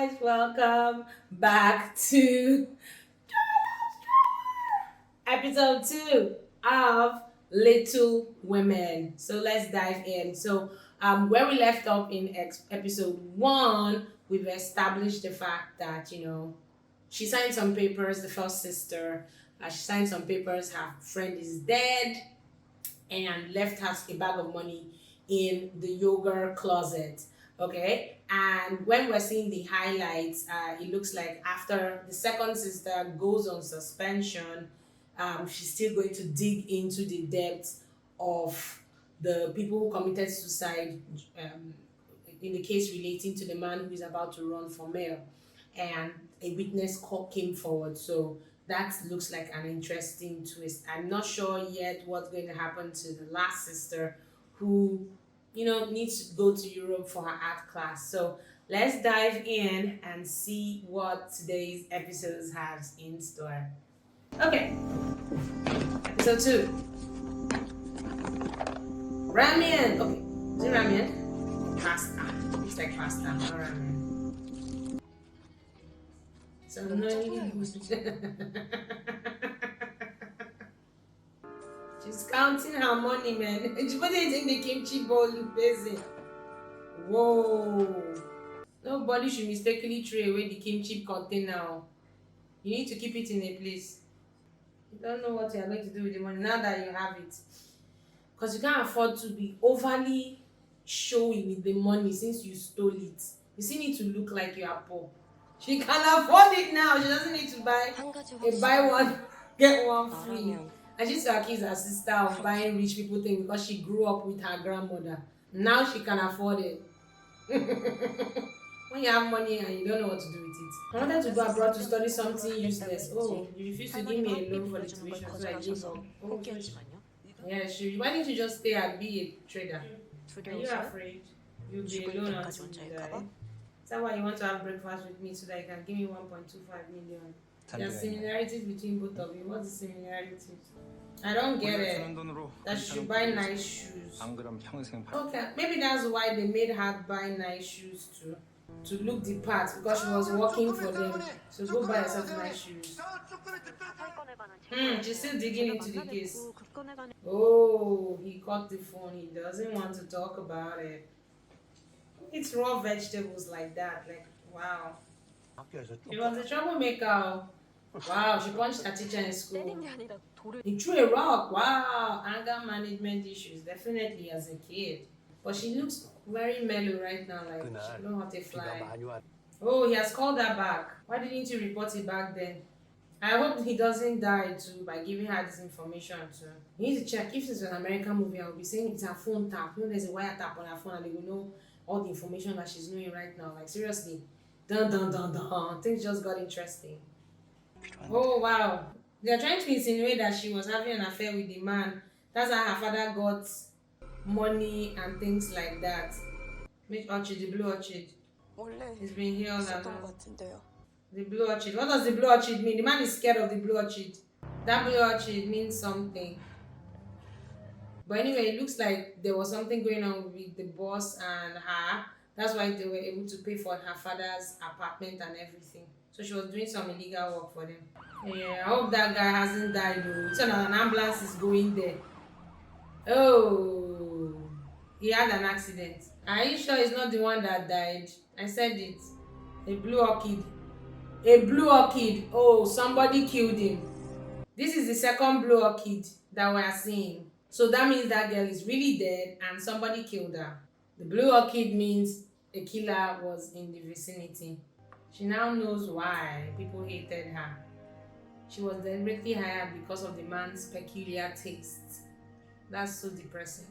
guys, welcome back to episode 2 of Little Women. So let's dive in. Where we left off in episode 1, we've established the fact that, she signed some papers, the first sister, she signed some papers, her friend is dead, and left us a bag of money in the yoga closet. Okay, and when we're seeing the highlights, it looks like after the second sister goes on suspension, she's still going to dig into the depths of the people who committed suicide, um, in the case relating to the man who is about to run for mayor, and a witness came forward. So that looks like an interesting twist. I'm not sure yet what's going to happen to the last sister who, needs to go to Europe for her art class. So let's dive in and see what today's episode has in store. Okay, episode 2. Ramen. Okay, is it ramen? Pasta. Looks like pasta, not ramen. So no. She's counting her money, man. What do you think the kimchi bowl look busy? Whoa. Nobody should mistakenly throw away the kimchi container. You need to keep it in a place. You don't know what you're going to do with the money now that you have it. Because you can't afford to be overly showy with the money since you stole it. You still need to look like you are poor. She can afford it now. She doesn't need to buy one, get one free. And she used to accuse her sister of buying rich people things because she grew up with her grandmother. Now she can afford it. When you have money and you don't know what to do with it. I wanted to go abroad to study something useless. Oh, you refused to give me a loan for the tuition, so I gave up. Oh, yeah, sure. Why didn't you just stay and be a trader? Are you afraid you'll be alone until you die? Is that why you want to have breakfast with me so that you can give me 1.25 million? There are similarities between both of you. What's the similarities? I don't get it. That she should buy nice shoes. Okay, maybe that's why they made her buy nice shoes too. To look the part because she was working for them. So go buy yourself nice shoes. She's still digging into the case. Oh, he caught the phone. He doesn't want to talk about it. It's raw vegetables like that. Like, wow. She was a troublemaker. Wow, she punched her teacher in school. He threw a rock. Wow, anger management issues. Definitely as a kid. But she looks very mellow right now, like she don't have to fly. Oh, he has called her back. Why didn't you report it back then? I hope he doesn't die too by giving her this information too. You need to check. If it's an American movie, I will be saying it's a phone tap. There's a wire tap on her phone and they will know all the information that she's knowing right now. Like seriously. Dun dun dun dun. Things just got interesting. Oh wow. They're trying to insinuate that she was having an affair with the man. That's how her father got money and things like that. Which orchid? The blue orchid. It's been here all along. The blue orchid. What does the blue orchid mean? The man is scared of the blue orchid. That blue orchid means something. But anyway, it looks like there was something going on with the boss and her. That's why they were able to pay for her father's apartment and everything. So she was doing some illegal work for them. Yeah, I hope that guy hasn't died though. So now an ambulance is going there. Oh, he had an accident. Are you sure he's not the one that died? I said it. A blue orchid. A blue orchid. Oh, somebody killed him. This is the second blue orchid that we are seeing. So that means that girl is really dead and somebody killed her. The blue orchid means a killer was in the vicinity. She now knows why people hated her. She was deliberately hired because of the man's peculiar tastes. That's so depressing.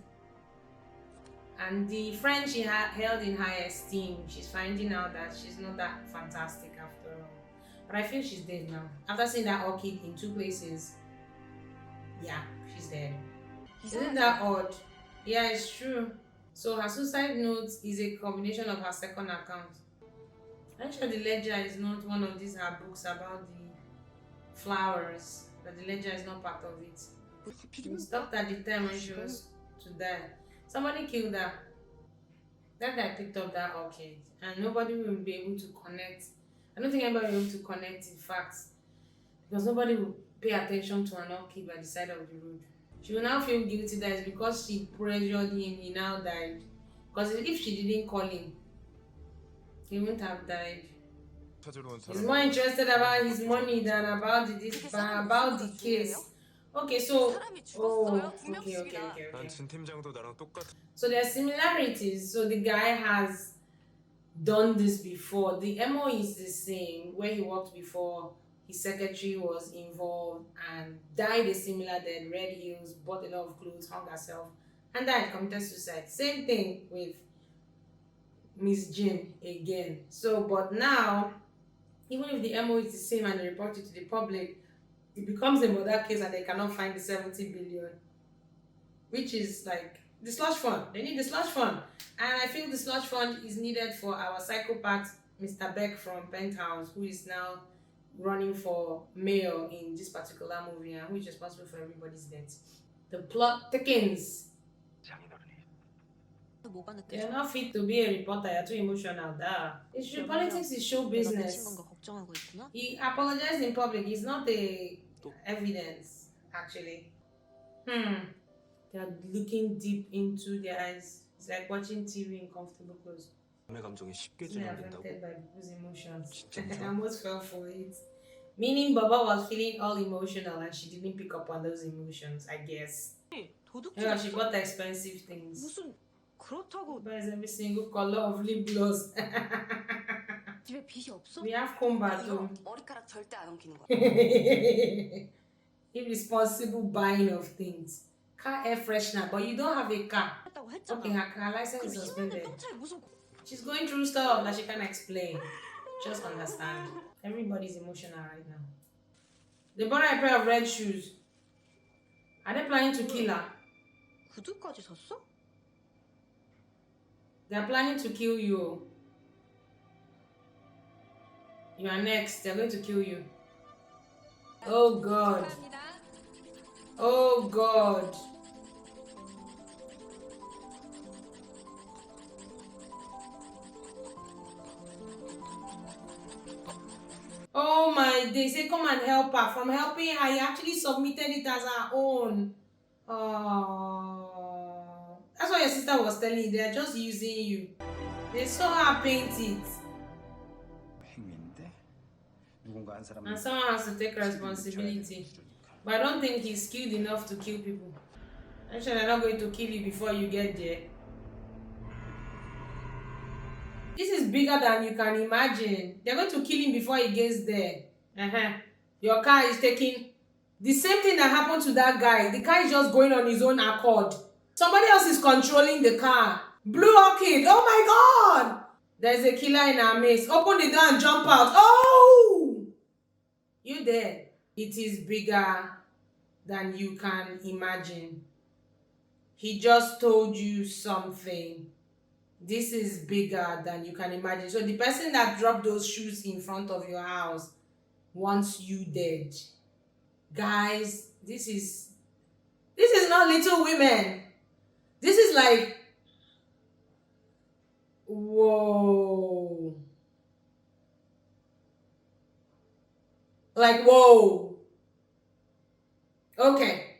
And the friend she held in high esteem, she's finding out that she's not that fantastic after all. But I feel she's dead now. After seeing that orchid in 2 places, yeah, she's dead. Isn't that odd? Yeah, it's true. So her suicide note is a combination of her second account. I'm sure the ledger is not one of these her books about the flowers. That the ledger is not part of it. She stopped at the time when she was to die. Somebody killed her. That guy picked up that orchid, and nobody will be able to connect. I don't think anybody will be able to connect in facts because nobody will pay attention to an orchid by the side of the road. She will now feel guilty that it's because she pressured him, he now died. Because if she didn't call him, he wouldn't have died. He's more interested about his money than about about the case. Okay, so okay. So there are similarities. So the guy has done this before. The MO is the same. Where he worked before, his secretary was involved and died a similar death, red heels, bought a lot of clothes, hung herself, and died, committed suicide. Same thing with Miss Jim again. So, but now, even if the MO is the same and they report it to the public, it becomes a murder case and they cannot find the 70 billion, which is like the slush fund. They need the slush fund. And I feel the slush fund is needed for our psychopath, Mr. Beck from Penthouse, who is now running for mayor in this particular movie and who is responsible for everybody's death. The plot thickens. You're not fit to be a reporter, you're too emotional. Politics is show business. He apologized in public. It's not a evidence, actually. They're looking deep into their eyes. It's like watching TV in comfortable clothes. They're affected by people's emotions. I almost fell for it. Meaning Baba was feeling all emotional and she didn't pick up on those emotions, I guess. Yeah, she bought expensive things. Buys every single color of lip gloss. We have combat too. Irresponsible buying of things. Car air freshener, but you don't have a car. Okay, her license is suspended. She's going through stuff that she can't explain. Just understand. Everybody's emotional right now. They bought her a pair of red shoes. Are they planning to kill her? They're planning to kill you. You are next. They're going to kill you. Oh God. Oh God. Oh my days. Say come and help her. From helping her, he actually submitted it as her own. Oh. That's what your sister was telling you. They're just using you. They saw her paint it. And someone has to take responsibility. But I don't think he's skilled enough to kill people. I'm sure they're not going to kill you before you get there. This is bigger than you can imagine. They're going to kill him before he gets there. Your car is taking the same thing that happened to that guy. The car is just going on his own accord. Somebody else is controlling the car. Blue Orchid. Oh my God. There's a killer in our midst. Open the door and jump out. Oh! You dead. It is bigger than you can imagine. He just told you something. This is bigger than you can imagine. So the person that dropped those shoes in front of your house wants you dead. Guys, this is not Little Women. This is like, whoa. Like, whoa. Okay.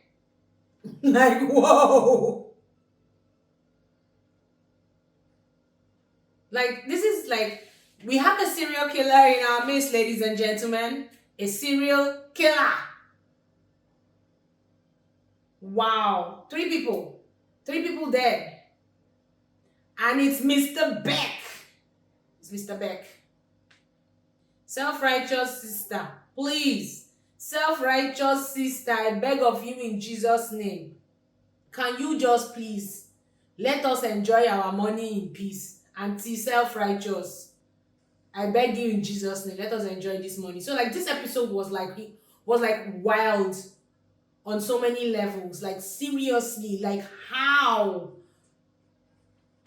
Like, whoa. Like, this is like, we have a serial killer in our midst, ladies and gentlemen. A serial killer. Wow. 3 people. 3 people dead. And it's Mr. Beck. It's Mr. Beck. Self-righteous sister. Please. Self-righteous sister, I beg of you in Jesus' name. Can you just please let us enjoy our money in peace? Auntie self-righteous, I beg you in Jesus' name, let us enjoy this money. So like this episode was like wild on so many levels. Like seriously, like how?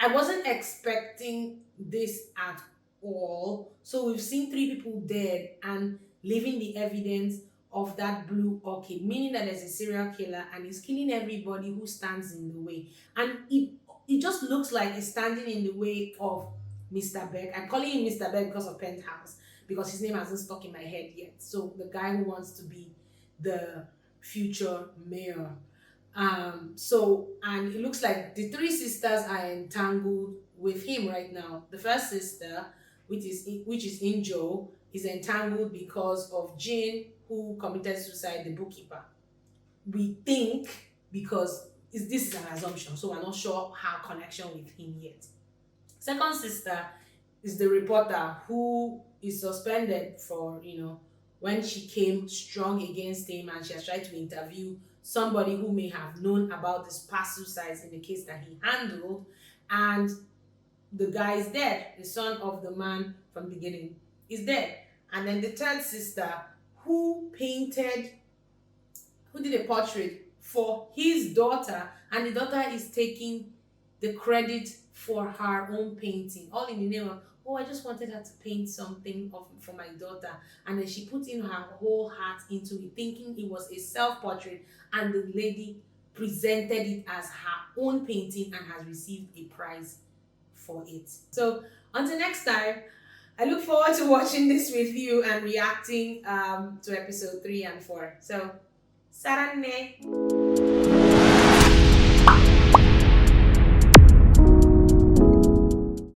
I wasn't expecting this at all. So we've seen 3 people dead and leaving the evidence of that blue orchid, meaning that there's a serial killer and he's killing everybody who stands in the way. And it just looks like he's standing in the way of Mr. Beck. I'm calling him Mr. Beck because of Penthouse, because his name hasn't stuck in my head yet. So the guy who wants to be the future mayor. So, and it looks like the three sisters are entangled with him right now. The first sister, which is Injo, is entangled because of Jane, who committed suicide, the bookkeeper. We think, because this is an assumption, so we're not sure her connection with him yet. Second sister is the reporter who is suspended for, when she came strong against him, and she has tried to interview somebody who may have known about this past suicides in the case that he handled. And the guy is dead. The son of the man from the beginning is dead. And then the third sister, who painted who did a portrait for his daughter, and the daughter is taking the credit for her own painting, all in the name of, oh, I just wanted her to paint something for my daughter. And then she put in her whole heart into it, thinking it was a self-portrait, and the lady presented it as her own painting and has received a prize for it. So until next time, I look forward to watching this with you and reacting to episode 3 and 4. So, saranne!